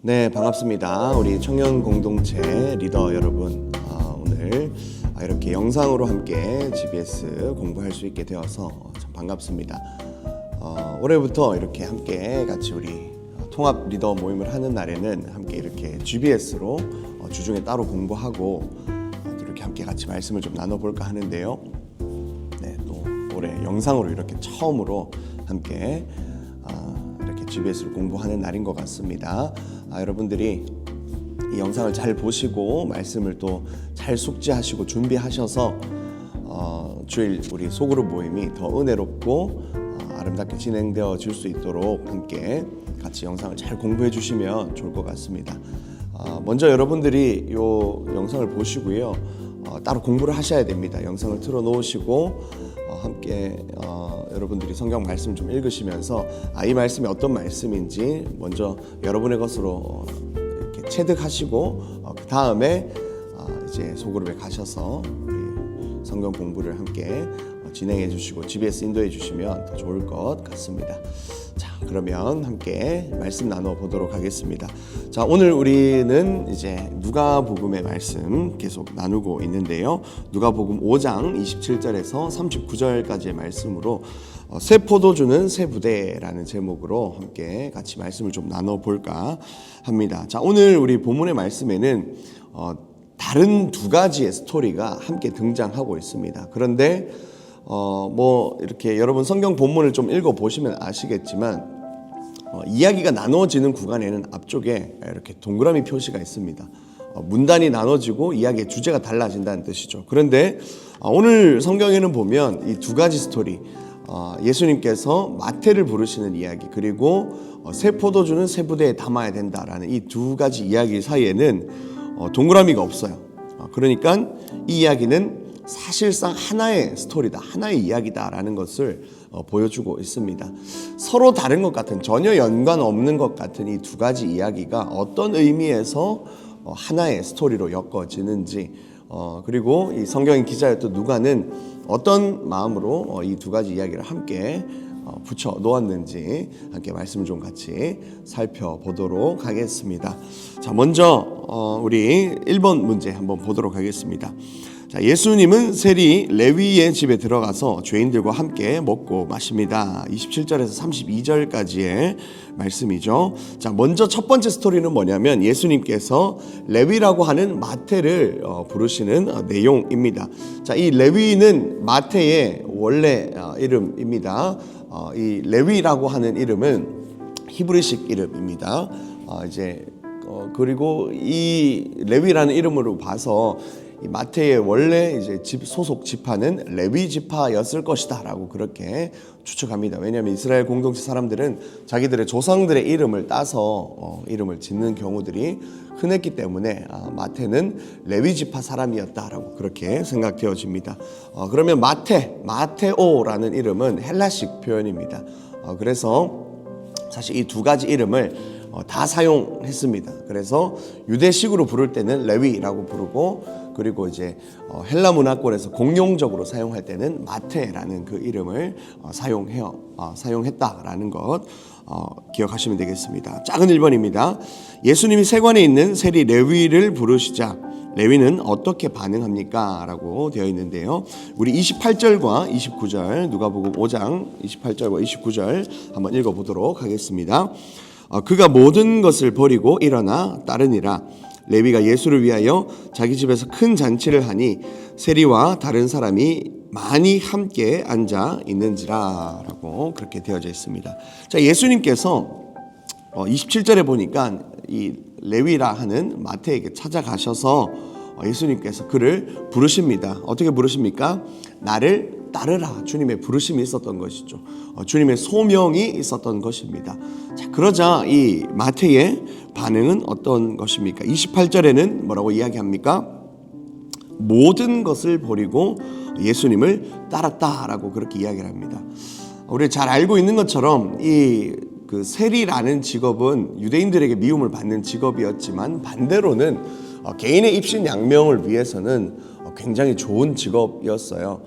네, 반갑습니다. 우리 청년 공동체 리더 여러분, 오늘 이렇게 영상으로 함께 GBS 공부할 수 있게 되어서 참 반갑습니다. 올해부터 이렇게 함께 같이 우리 통합 리더 모임을 하는 날에는 함께 이렇게 GBS로 주중에 따로 공부하고 이렇게 함께 같이 말씀을 좀 나눠볼까 하는데요. 네, 또 올해 영상으로 이렇게 처음으로 함께 이렇게 GBS를 공부하는 날인 것 같습니다. 여러분들이 이 영상을 잘 보시고 말씀을 또 잘 숙지하시고 준비하셔서 주일 우리 소그룹 모임이 더 은혜롭고 아름답게 진행되어 질 수 있도록 함께 같이 영상을 잘 공부해 주시면 좋을 것 같습니다. 먼저 여러분들이 이 영상을 보시고요, 따로 공부를 하셔야 됩니다. 영상을 틀어 놓으시고 함께 여러분들이 성경 말씀 좀 읽으시면서 이 말씀이 어떤 말씀인지 먼저 여러분의 것으로 이렇게 체득하시고 그 다음에 이제 소그룹에 가셔서 우리 성경 공부를 함께 진행해 주시고 GBS 인도해 주시면 더 좋을 것 같습니다. 자, 그러면 함께 말씀 나눠 보도록 하겠습니다. 자, 오늘 우리는 이제 누가복음의 말씀 계속 나누고 있는데요. 누가복음 5장 27절에서 39절까지의 말씀으로 새 포도주는 새 부대라는 제목으로 함께 같이 말씀을 좀 나눠 볼까 합니다. 자, 오늘 우리 본문의 말씀에는 다른 두 가지의 스토리가 함께 등장하고 있습니다. 그런데 이렇게 여러분 성경 본문을 좀 읽어 보시면 아시겠지만 이야기가 나눠지는 구간에는 앞쪽에 이렇게 동그라미 표시가 있습니다. 문단이 나눠지고 이야기의 주제가 달라진다는 뜻이죠. 그런데 오늘 성경에는 보면 이 두 가지 스토리, 예수님께서 마태를 부르시는 이야기, 그리고 새 포도주는 새 부대에 담아야 된다라는 이 두 가지 이야기 사이에는 동그라미가 없어요. 그러니까 이 이야기는 사실상 하나의 스토리다, 하나의 이야기다라는 것을 보여주고 있습니다. 서로 다른 것 같은, 전혀 연관 없는 것 같은 이 두 가지 이야기가 어떤 의미에서 하나의 스토리로 엮어지는지, 그리고 이 성경의 기자였던 누가는 어떤 마음으로 이 두 가지 이야기를 함께 붙여 놓았는지 함께 말씀을 좀 같이 살펴보도록 하겠습니다. 자, 먼저 우리 1번 문제 한번 보도록 하겠습니다. 자, 예수님은 세리 레위의 집에 들어가서 죄인들과 함께 먹고 마십니다. 27절에서 32절까지의 말씀이죠. 자, 먼저 첫 번째 스토리는 뭐냐면 예수님께서 레위라고 하는 마태를 부르시는 내용입니다. 자, 이 레위는 마태의 원래 이름입니다. 이 레위라고 하는 이름은 히브리식 이름입니다. 그리고 이 레위라는 이름으로 봐서 이 마태의 원래 이제 소속 지파는 레위 지파였을 것이다라고 그렇게 추측합니다. 왜냐하면 이스라엘 공동체 사람들은 자기들의 조상들의 이름을 따서 이름을 짓는 경우들이 흔했기 때문에 마태는 레위 지파 사람이었다라고 그렇게 생각되어집니다. 그러면 마테오라는 이름은 헬라식 표현입니다. 그래서 사실 이 두 가지 이름을 다 사용했습니다. 그래서 유대식으로 부를 때는 레위라고 부르고, 그리고 이제 헬라 문화권에서 공용적으로 사용할 때는 마테라는 그 이름을 사용했다라는 것 기억하시면 되겠습니다. 작은 1번입니다. 예수님이 세관에 있는 세리 레위를 부르시자 레위는 어떻게 반응합니까? 라고 되어 있는데요. 우리 28절과 29절, 누가복음 5장 28절과 29절 한번 읽어보도록 하겠습니다. 그가 모든 것을 버리고 일어나 따르니라. 레위가 예수를 위하여 자기 집에서 큰 잔치를 하니 세리와 다른 사람이 많이 함께 앉아 있는지라 라고 그렇게 되어져 있습니다. 자, 예수님께서 27절에 보니까 이 레위라 하는 마태에게 찾아가셔서 예수님께서 그를 부르십니다. 어떻게 부르십니까? 나를 따르라. 주님의 부르심이 있었던 것이죠. 주님의 소명이 있었던 것입니다. 자, 그러자 이 마태의 반응은 어떤 것입니까? 28절에는 뭐라고 이야기합니까? 모든 것을 버리고 예수님을 따랐다라고 그렇게 이야기를 합니다. 우리 잘 알고 있는 것처럼 이 세리라는 직업은 유대인들에게 미움을 받는 직업이었지만 반대로는 개인의 입신 양명을 위해서는 굉장히 좋은 직업이었어요.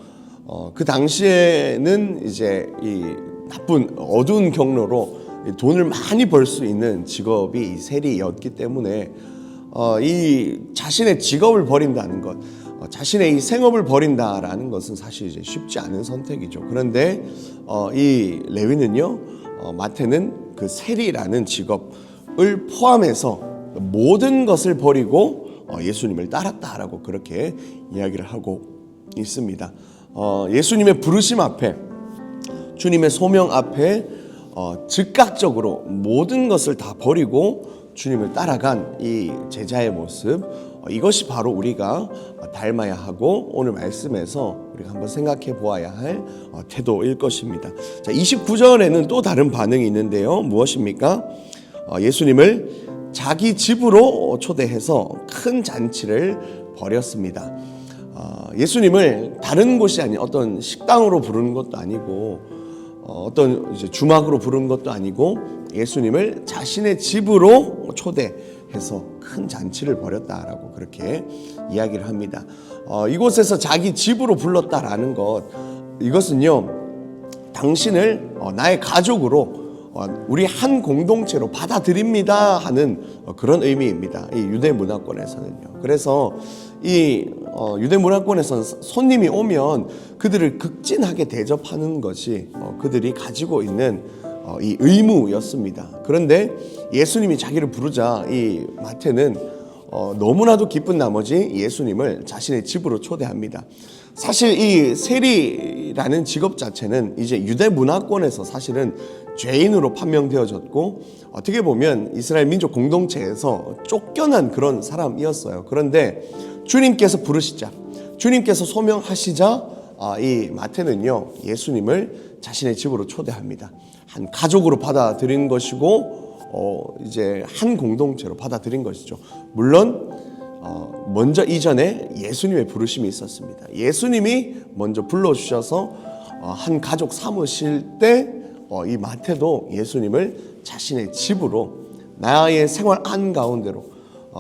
그 당시에는 이제 이 나쁜 어두운 경로로 돈을 많이 벌 수 있는 직업이 이 세리였기 때문에 이 자신의 직업을 버린다는 것, 자신의 이 생업을 버린다라는 것은 사실 이제 쉽지 않은 선택이죠. 그런데 이 레위는요, 마태는 그 세리라는 직업을 포함해서 모든 것을 버리고 예수님을 따랐다라고 그렇게 이야기를 하고 있습니다. 예수님의 부르심 앞에, 주님의 소명 앞에 즉각적으로 모든 것을 다 버리고 주님을 따라간 이 제자의 모습, 이것이 바로 우리가 닮아야 하고 오늘 말씀에서 우리가 한번 생각해 보아야 할 태도일 것입니다. 자, 29절에는 또 다른 반응이 있는데요. 무엇입니까? 예수님을 자기 집으로 초대해서 큰 잔치를 벌였습니다. 예수님을 다른 곳이 아닌 어떤 식당으로 부르는 것도 아니고 어떤 이제 주막으로 부르는 것도 아니고 예수님을 자신의 집으로 초대해서 큰 잔치를 벌였다라고 그렇게 이야기를 합니다. 이곳에서 자기 집으로 불렀다라는 것, 이것은요, 당신을 나의 가족으로 우리 한 공동체로 받아들입니다 하는 그런 의미입니다. 이 유대 문화권에서는요. 그래서 이 유대 문화권에서는 손님이 오면 그들을 극진하게 대접하는 것이 그들이 가지고 있는 이 의무였습니다. 그런데 예수님이 자기를 부르자 이 마태는 너무나도 기쁜 나머지 예수님을 자신의 집으로 초대합니다. 사실 이 세리라는 직업 자체는 이제 유대 문화권에서 사실은 죄인으로 판명되어졌고 어떻게 보면 이스라엘 민족 공동체에서 쫓겨난 그런 사람이었어요. 그런데 주님께서 부르시자, 주님께서 소명하시자 이 마태는요, 예수님을 자신의 집으로 초대합니다. 한 가족으로 받아들인 것이고 이제 한 공동체로 받아들인 것이죠. 물론 먼저 이전에 예수님의 부르심이 있었습니다. 예수님이 먼저 불러주셔서 한 가족 삼으실 때 이 마태도 예수님을 자신의 집으로, 나의 생활 한가운데로,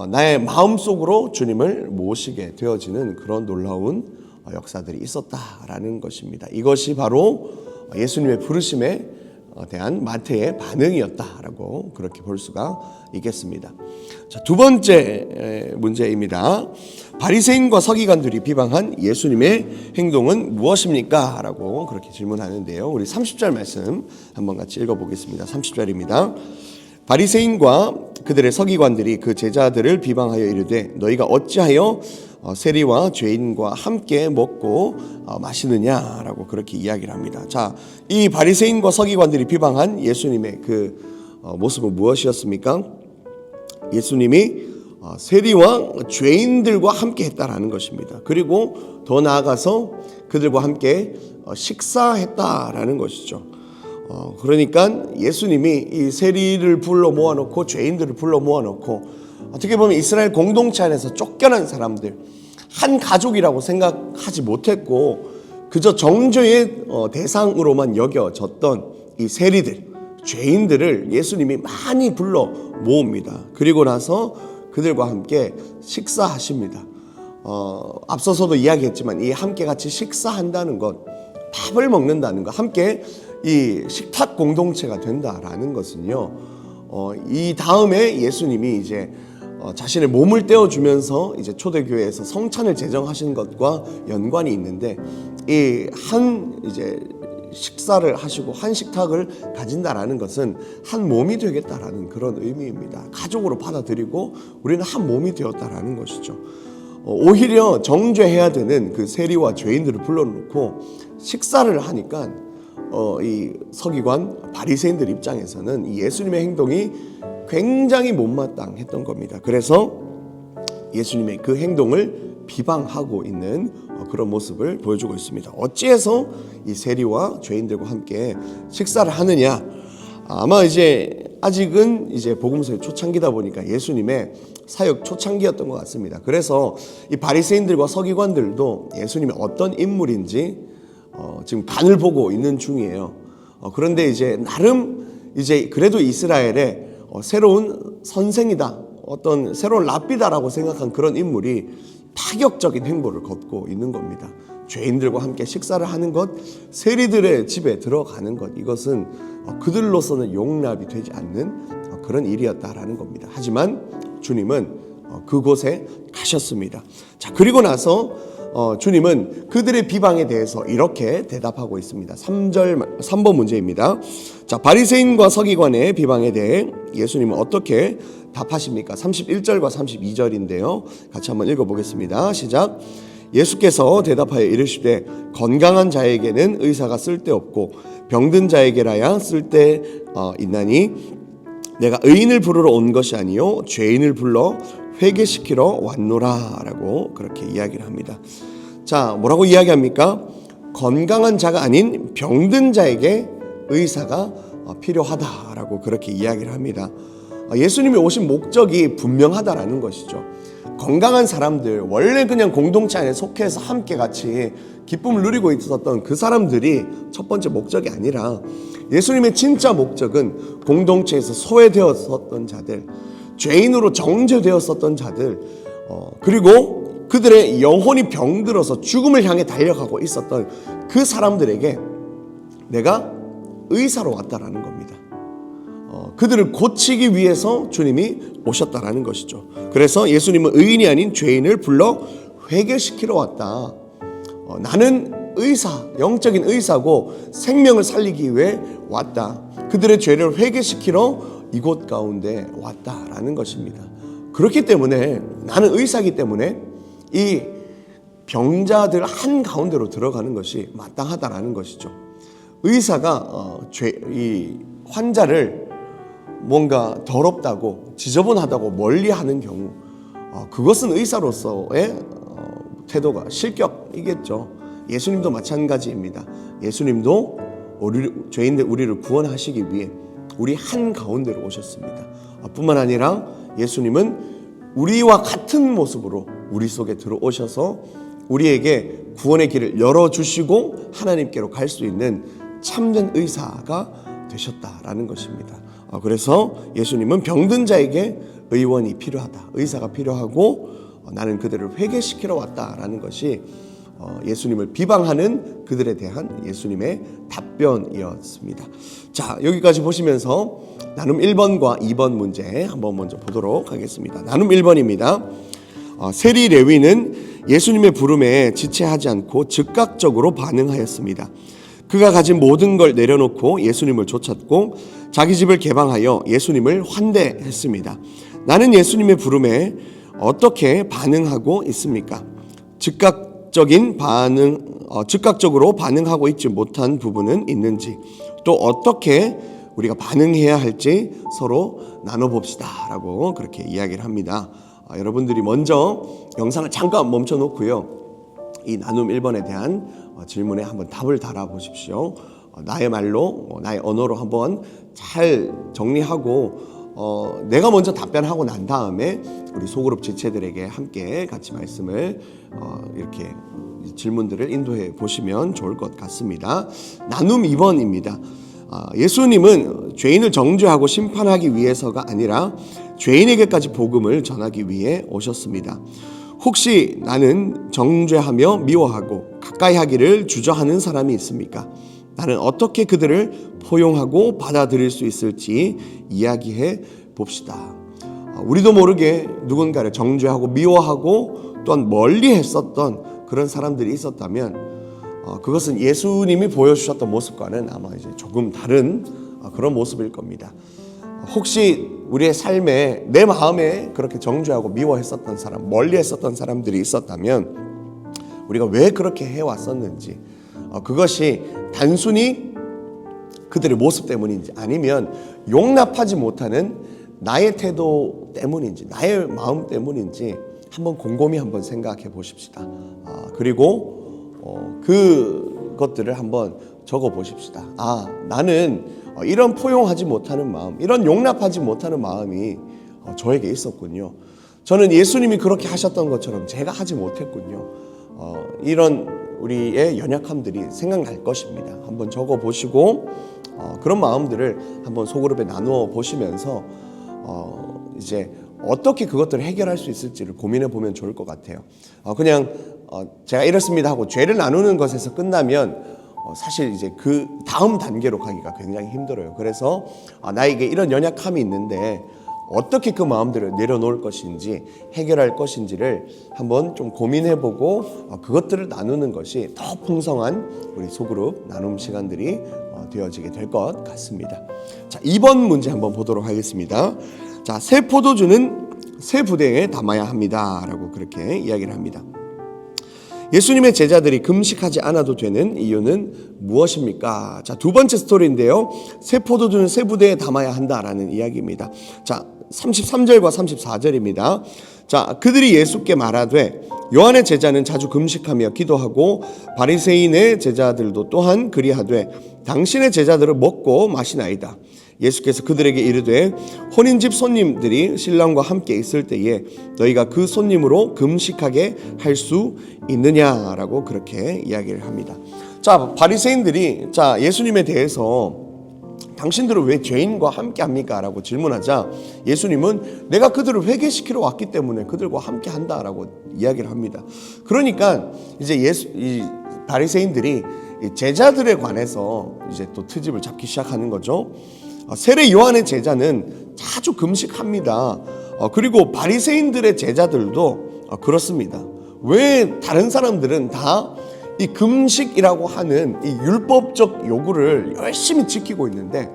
나의 마음속으로 주님을 모시게 되어지는 그런 놀라운 역사들이 있었다라는 것입니다. 이것이 바로 예수님의 부르심에 대한 마태의 반응이었다라고 그렇게 볼 수가 있겠습니다. 자, 두 번째 문제입니다. 바리새인과 서기관들이 비방한 예수님의 행동은 무엇입니까? 라고 그렇게 질문하는데요. 우리 30절 말씀 한번 같이 읽어보겠습니다. 30절입니다. 바리새인과 그들의 서기관들이 그 제자들을 비방하여 이르되 너희가 어찌하여 세리와 죄인과 함께 먹고 마시느냐라고 그렇게 이야기를 합니다. 자, 이 바리새인과 서기관들이 비방한 예수님의 그 모습은 무엇이었습니까? 예수님이 세리와 죄인들과 함께 했다라는 것입니다. 그리고 더 나아가서 그들과 함께 식사했다라는 것이죠. 그러니까 예수님이 이 세리를 불러 모아놓고 죄인들을 불러 모아놓고 어떻게 보면 이스라엘 공동체 안에서 쫓겨난 사람들, 한 가족이라고 생각하지 못했고 그저 정죄의 대상으로만 여겨졌던 이 세리들, 죄인들을 예수님이 많이 불러 모읍니다. 그리고 나서 그들과 함께 식사하십니다. 앞서서도 이야기했지만 이 함께 같이 식사한다는 것, 밥을 먹는다는 것, 함께 이 식탁 공동체가 된다라는 것은요, 이 다음에 예수님이 이제 자신의 몸을 떼어주면서 이제 초대교회에서 성찬을 제정하신 것과 연관이 있는데, 이 한 이제 식사를 하시고 한 식탁을 가진다라는 것은 한 몸이 되겠다라는 그런 의미입니다. 가족으로 받아들이고 우리는 한 몸이 되었다라는 것이죠. 오히려 정죄해야 되는 그 세리와 죄인들을 불러놓고 식사를 하니까 이 서기관 바리새인들 입장에서는 이 예수님의 행동이 굉장히 못마땅했던 겁니다. 그래서 예수님의 그 행동을 비방하고 있는 그런 모습을 보여주고 있습니다. 어찌해서 이 세리와 죄인들과 함께 식사를 하느냐? 아마 이제 아직은 이제 복음서의 초창기다 보니까 예수님의 사역 초창기였던 것 같습니다. 그래서 이 바리새인들과 서기관들도 예수님이 어떤 인물인지 지금 간을 보고 있는 중이에요. 그런데 이제 나름 이제 그래도 이스라엘의 새로운 선생이다, 어떤 새로운 랍비다라고 생각한 그런 인물이 파격적인 행보를 걷고 있는 겁니다. 죄인들과 함께 식사를 하는 것, 세리들의 집에 들어가는 것, 이것은 그들로서는 용납이 되지 않는 그런 일이었다라는 겁니다. 하지만 주님은 그곳에 가셨습니다. 자, 그리고 나서 주님은 그들의 비방에 대해서 이렇게 대답하고 있습니다. 3번 문제입니다. 자, 바리새인과 서기관의 비방에 대해 예수님은 어떻게 답하십니까? 31절과 32절인데요. 같이 한번 읽어보겠습니다. 시작. 예수께서 대답하여 이르시되 건강한 자에게는 의사가 쓸데없고 병든 자에게라야 쓸데있나니 내가 의인을 부르러 온 것이 아니요 죄인을 불러 회개시키러 왔노라 라고 그렇게 이야기를 합니다. 자, 뭐라고 이야기합니까? 건강한 자가 아닌 병든 자에게 의사가 필요하다라고 그렇게 이야기를 합니다. 예수님이 오신 목적이 분명하다라는 것이죠. 건강한 사람들, 원래 그냥 공동체 안에 속해서 함께 같이 기쁨을 누리고 있었던 그 사람들이 첫 번째 목적이 아니라 예수님의 진짜 목적은 공동체에서 소외되었었던 자들, 죄인으로 정죄되었었던 자들, 그리고 그들의 영혼이 병들어서 죽음을 향해 달려가고 있었던 그 사람들에게 내가 의사로 왔다라는 겁니다. 그들을 고치기 위해서 주님이 오셨다라는 것이죠. 그래서 예수님은 의인이 아닌 죄인을 불러 회개시키러 왔다. 나는 의사, 영적인 의사고 생명을 살리기 위해 왔다. 그들의 죄를 회개시키러 이곳 가운데 왔다라는 것입니다. 그렇기 때문에 나는 의사이기 때문에 이 병자들 한 가운데로 들어가는 것이 마땅하다라는 것이죠. 의사가 이 환자를 뭔가 더럽다고 지저분하다고 멀리하는 경우 그것은 의사로서의 태도가 실격이겠죠. 예수님도 마찬가지입니다. 예수님도 죄인들 우리를 구원하시기 위해 우리 한 가운데로 오셨습니다. 뿐만 아니라 예수님은 우리와 같은 모습으로 우리 속에 들어오셔서 우리에게 구원의 길을 열어주시고 하나님께로 갈 수 있는 참된 의사가 되셨다라는 것입니다. 그래서 예수님은 병든 자에게 의원이 필요하다, 의사가 필요하고 나는 그들을 회개시키러 왔다라는 것이 예수님을 비방하는 그들에 대한 예수님의 답변이었습니다. 자, 여기까지 보시면서 나눔 1번과 2번 문제 한번 먼저 보도록 하겠습니다. 나눔 1번입니다. 세리 레위는 예수님의 부름에 지체하지 않고 즉각적으로 반응하였습니다. 그가 가진 모든 걸 내려놓고 예수님을 쫓았고 자기 집을 개방하여 예수님을 환대했습니다. 나는 예수님의 부름에 어떻게 반응하고 있습니까? 즉각적으로 반응하고 있지 못한 부분은 있는지, 또 어떻게 우리가 반응해야 할지 서로 나눠봅시다 라고 그렇게 이야기를 합니다. 여러분들이 먼저 영상을 잠깐 멈춰 놓고요, 이 나눔 1번에 대한 질문에 한번 답을 달아보십시오. 나의 말로, 나의 언어로 한번 잘 정리하고 내가 먼저 답변하고 난 다음에 우리 소그룹 지체들에게 함께 같이 말씀을 이렇게 질문들을 인도해 보시면 좋을 것 같습니다. 나눔 2번입니다. 예수님은 죄인을 정죄하고 심판하기 위해서가 아니라 죄인에게까지 복음을 전하기 위해 오셨습니다. 혹시 나는 정죄하며 미워하고 가까이 하기를 주저하는 사람이 있습니까? 나는 어떻게 그들을 포용하고 받아들일 수 있을지 이야기해 봅시다. 우리도 모르게 누군가를 정죄하고 미워하고 또한 멀리 했었던 그런 사람들이 있었다면 그것은 예수님이 보여주셨던 모습과는 아마 이제 조금 다른 그런 모습일 겁니다. 혹시 우리의 삶에 내 마음에 그렇게 정죄하고 미워했었던 사람, 멀리 했었던 사람들이 있었다면 우리가 왜 그렇게 해왔었는지, 그것이 단순히 그들의 모습 때문인지 아니면 용납하지 못하는 나의 태도 때문인지, 나의 마음 때문인지 한번 곰곰이 한번 생각해 보십시다. 그리고 그것들을 한번 적어 보십시다. 나는 이런 포용하지 못하는 마음, 이런 용납하지 못하는 마음이 저에게 있었군요. 저는 예수님이 그렇게 하셨던 것처럼 제가 하지 못했군요. 이런 우리의 연약함들이 생각날 것입니다. 한번 적어 보시고 그런 마음들을 한번 소그룹에 나누어 보시면서 이제 어떻게 그것들을 해결할 수 있을지를 고민해 보면 좋을 것 같아요. 그냥 제가 이렇습니다 하고 죄를 나누는 것에서 끝나면 사실 이제 그 다음 단계로 가기가 굉장히 힘들어요. 그래서 나에게 이런 연약함이 있는데 어떻게 그 마음들을 내려놓을 것인지 해결할 것인지를 한번 좀 고민해보고 그것들을 나누는 것이 더 풍성한 우리 소그룹 나눔 시간들이 되어지게 될 것 같습니다. 자, 2번 문제 한번 보도록 하겠습니다. 자, 새 포도주는 새 부대에 담아야 합니다 라고 그렇게 이야기를 합니다. 예수님의 제자들이 금식하지 않아도 되는 이유는 무엇입니까? 자, 두 번째 스토리인데요. 새 포도주는 새 부대에 담아야 한다라는 이야기입니다. 자, 33절과 34절입니다. 자, 그들이 예수께 말하되 요한의 제자는 자주 금식하며 기도하고 바리새인의 제자들도 또한 그리하되 당신의 제자들은 먹고 마시나이다. 예수께서 그들에게 이르되 혼인집 손님들이 신랑과 함께 있을 때에 너희가 그 손님으로 금식하게 할 수 있느냐라고 그렇게 이야기를 합니다. 자, 바리새인들이 예수님에 대해서 당신들은 왜 죄인과 함께 합니까? 라고 질문하자 예수님은 내가 그들을 회개시키러 왔기 때문에 그들과 함께 한다라고 이야기를 합니다. 그러니까 이제 이 바리새인들이 제자들에 관해서 이제 또 트집을 잡기 시작하는 거죠. 세례 요한의 제자는 자주 금식합니다. 그리고 바리새인들의 제자들도 그렇습니다. 왜 다른 사람들은 다 이 금식이라고 하는 이 율법적 요구를 열심히 지키고 있는데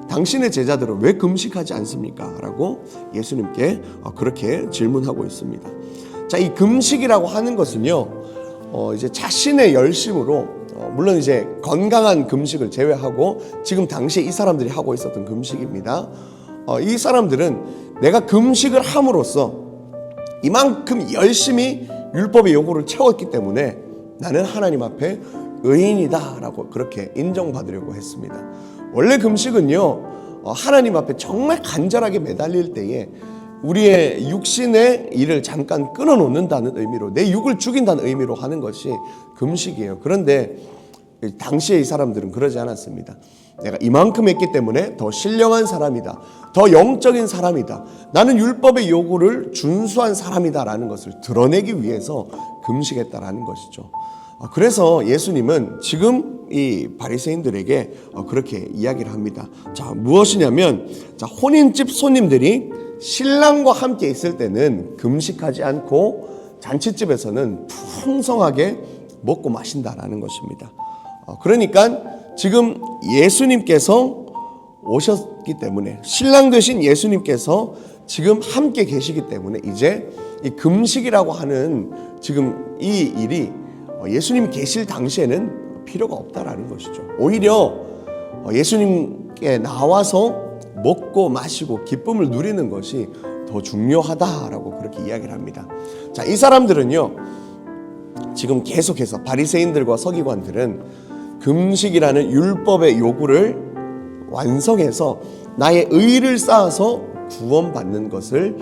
당신의 제자들은 왜 금식하지 않습니까? 라고 예수님께 그렇게 질문하고 있습니다. 자, 이 금식이라고 하는 것은요, 이제 자신의 열심으로 물론 이제 건강한 금식을 제외하고 지금 당시에 이 사람들이 하고 있었던 금식입니다. 이 사람들은 내가 금식을 함으로써 이만큼 열심히 율법의 요구를 채웠기 때문에 나는 하나님 앞에 의인이다 라고 그렇게 인정받으려고 했습니다. 원래 금식은요, 하나님 앞에 정말 간절하게 매달릴 때에 우리의 육신의 일을 잠깐 끊어놓는다는 의미로, 내 육을 죽인다는 의미로 하는 것이 금식이에요. 그런데 당시에 이 사람들은 그러지 않았습니다. 내가 이만큼 했기 때문에 더 신령한 사람이다, 더 영적인 사람이다, 나는 율법의 요구를 준수한 사람이다라는 것을 드러내기 위해서 금식했다라는 것이죠. 그래서 예수님은 지금 이 바리새인들에게 그렇게 이야기를 합니다. 자, 무엇이냐면, 자, 혼인집 손님들이 신랑과 함께 있을 때는 금식하지 않고 잔치집에서는 풍성하게 먹고 마신다라는 것입니다. 그러니까 지금 예수님께서 오셨기 때문에, 신랑 되신 예수님께서 지금 함께 계시기 때문에 이제 이 금식이라고 하는 지금 이 일이 예수님 계실 당시에는 필요가 없다라는 것이죠. 오히려 예수님께 나와서 먹고 마시고 기쁨을 누리는 것이 더 중요하다라고 그렇게 이야기를 합니다. 자, 이 사람들은요, 지금 계속해서 바리새인들과 서기관들은 금식이라는 율법의 요구를 완성해서 나의 의를 쌓아서 구원받는 것을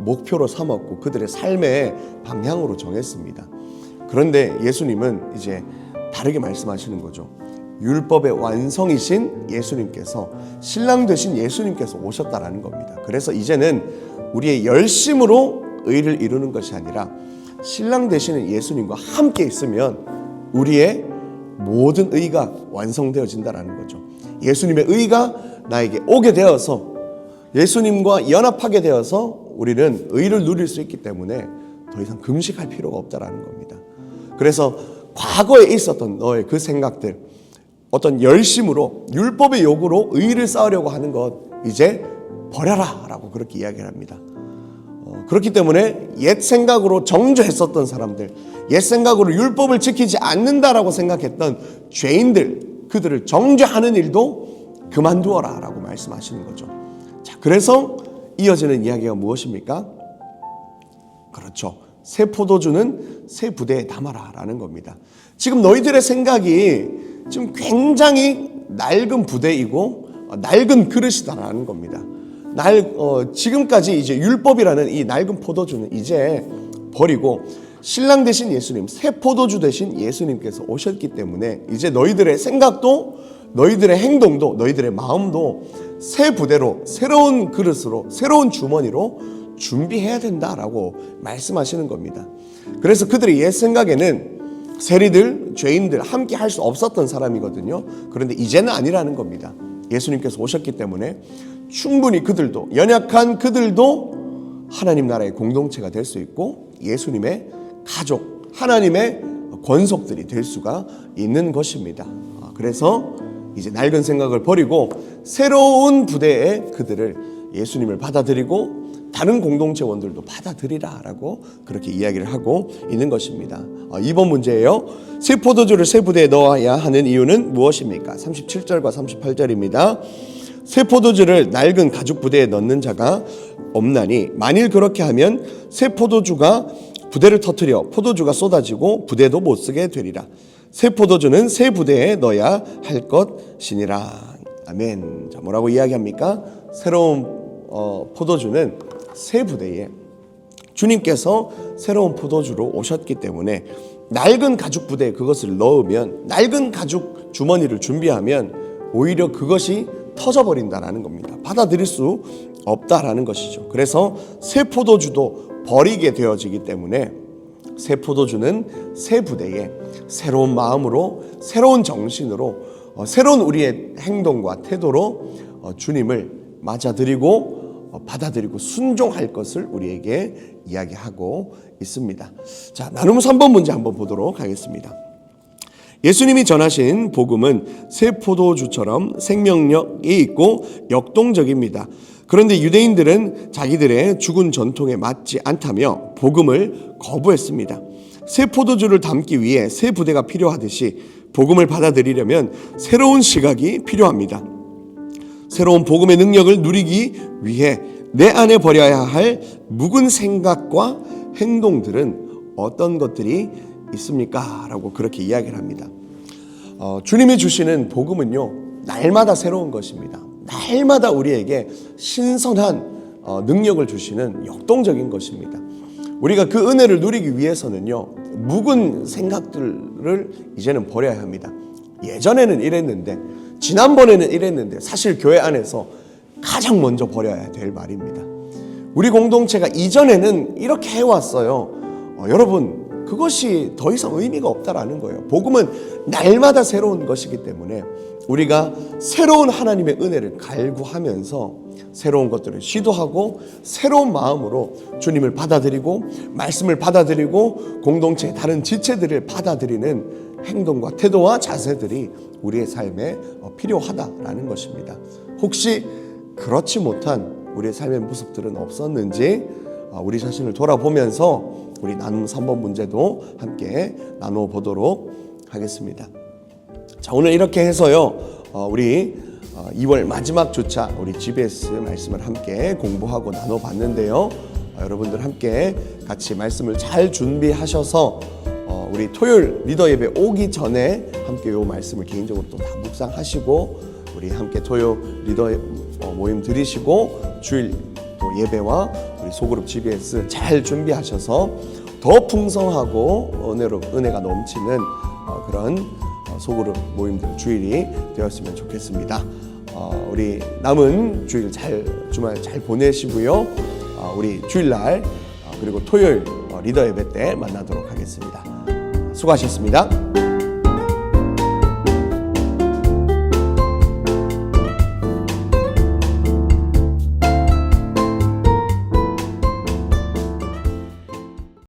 목표로 삼았고 그들의 삶의 방향으로 정했습니다. 그런데 예수님은 이제 다르게 말씀하시는 거죠. 율법의 완성이신 예수님께서, 신랑 되신 예수님께서 오셨다라는 겁니다. 그래서 이제는 우리의 열심으로 의를 이루는 것이 아니라 신랑 되시는 예수님과 함께 있으면 우리의 모든 의가 완성되어진다라는 거죠. 예수님의 의가 나에게 오게 되어서 예수님과 연합하게 되어서 우리는 의를 누릴 수 있기 때문에 더 이상 금식할 필요가 없다라는 겁니다. 그래서 과거에 있었던 너의 그 생각들, 어떤 열심으로 율법의 요구로 의를 쌓으려고 하는 것 이제 버려라 라고 그렇게 이야기를 합니다. 그렇기 때문에 옛 생각으로 정죄했었던 사람들, 옛 생각으로 율법을 지키지 않는다라고 생각했던 죄인들, 그들을 정죄하는 일도 그만두어라 라고 말씀하시는 거죠. 자, 그래서 이어지는 이야기가 무엇입니까? 그렇죠. 새 포도주는 새 부대에 담아라 라는 겁니다. 지금 너희들의 생각이 지금 굉장히 낡은 부대이고 낡은 그릇이다라는 겁니다. 지금까지 이제 율법이라는 이 낡은 포도주는 이제 버리고 신랑 되신 예수님, 새 포도주 되신 예수님께서 오셨기 때문에 이제 너희들의 생각도, 너희들의 행동도, 너희들의 마음도 새 부대로, 새로운 그릇으로, 새로운 주머니로 준비해야 된다라고 말씀하시는 겁니다. 그래서 그들의 옛 생각에는 세리들, 죄인들 함께 할 수 없었던 사람이거든요. 그런데 이제는 아니라는 겁니다. 예수님께서 오셨기 때문에 충분히 그들도, 연약한 그들도 하나님 나라의 공동체가 될 수 있고 예수님의 가족, 하나님의 권속들이 될 수가 있는 것입니다. 그래서 이제 낡은 생각을 버리고 새로운 부대의 그들을 예수님을 받아들이고 다른 공동체원들도 받아들이라라고 그렇게 이야기를 하고 있는 것입니다. 2번 문제예요. 새 포도주를 새 부대에 넣어야 하는 이유는 무엇입니까? 37절과 38절입니다. 새 포도주를 낡은 가죽 부대에 넣는 자가 없나니 만일 그렇게 하면 새 포도주가 부대를 터뜨려 포도주가 쏟아지고 부대도 못 쓰게 되리라. 새 포도주는 새 부대에 넣어야 할 것이니라. 아멘. 자, 뭐라고 이야기합니까? 새로운 포도주는 새 부대에 주님께서 새로운 포도주로 오셨기 때문에 낡은 가죽 부대에 그것을 넣으면, 낡은 가죽 주머니를 준비하면 오히려 그것이 터져버린다라는 겁니다. 받아들일 수 없다라는 것이죠. 그래서 새 포도주도 버리게 되어지기 때문에 새 포도주는 새 부대에 새로운 마음으로, 새로운 정신으로, 새로운 우리의 행동과 태도로 주님을 맞아들이고 받아들이고 순종할 것을 우리에게 이야기하고 있습니다. 자, 나눔 3번 문제 한번 보도록 하겠습니다. 예수님이 전하신 복음은 새 포도주처럼 생명력이 있고 역동적입니다. 그런데 유대인들은 자기들의 죽은 전통에 맞지 않다며 복음을 거부했습니다. 새 포도주를 담기 위해 새 부대가 필요하듯이 복음을 받아들이려면 새로운 시각이 필요합니다. 새로운 복음의 능력을 누리기 위해 내 안에 버려야 할 묵은 생각과 행동들은 어떤 것들이 있습니까? 라고 그렇게 이야기를 합니다. 주님이 주시는 복음은요, 날마다 새로운 것입니다. 날마다 우리에게 신선한 능력을 주시는 역동적인 것입니다. 우리가 그 은혜를 누리기 위해서는요, 묵은 생각들을 이제는 버려야 합니다. 예전에는 이랬는데, 지난번에는 이랬는데, 사실 교회 안에서 가장 먼저 버려야 될 말입니다. 우리 공동체가 이전에는 이렇게 해왔어요. 여러분, 그것이 더 이상 의미가 없다라는 거예요. 복음은 날마다 새로운 것이기 때문에 우리가 새로운 하나님의 은혜를 갈구하면서 새로운 것들을 시도하고 새로운 마음으로 주님을 받아들이고 말씀을 받아들이고 공동체의 다른 지체들을 받아들이는 행동과 태도와 자세들이 우리의 삶에 필요하다라는 것입니다. 혹시 그렇지 못한 우리의 삶의 모습들은 없었는지 우리 자신을 돌아보면서 우리 나눔 3번 문제도 함께 나누어 보도록 하겠습니다. 자, 오늘 이렇게 해서요, 우리 2월 마지막 주차 우리 GBS 말씀을 함께 공부하고 나눠 봤는데요. 여러분들 함께 같이 말씀을 잘 준비하셔서 우리 토요일 리더 예배 오기 전에 함께 이 말씀을 개인적으로 또 다 묵상하시고 우리 함께 토요 리더 모임 드리시고 주일 또 예배와 우리 소그룹 GBS 잘 준비하셔서 더 풍성하고 은혜가 넘치는 그런 소그룹 모임들 주일이 되었으면 좋겠습니다. 우리 남은 주일 주말 잘 보내시고요. 우리 주일날 그리고 토요일 리더 예배 때 만나도록 하겠습니다. 수고하셨습니다.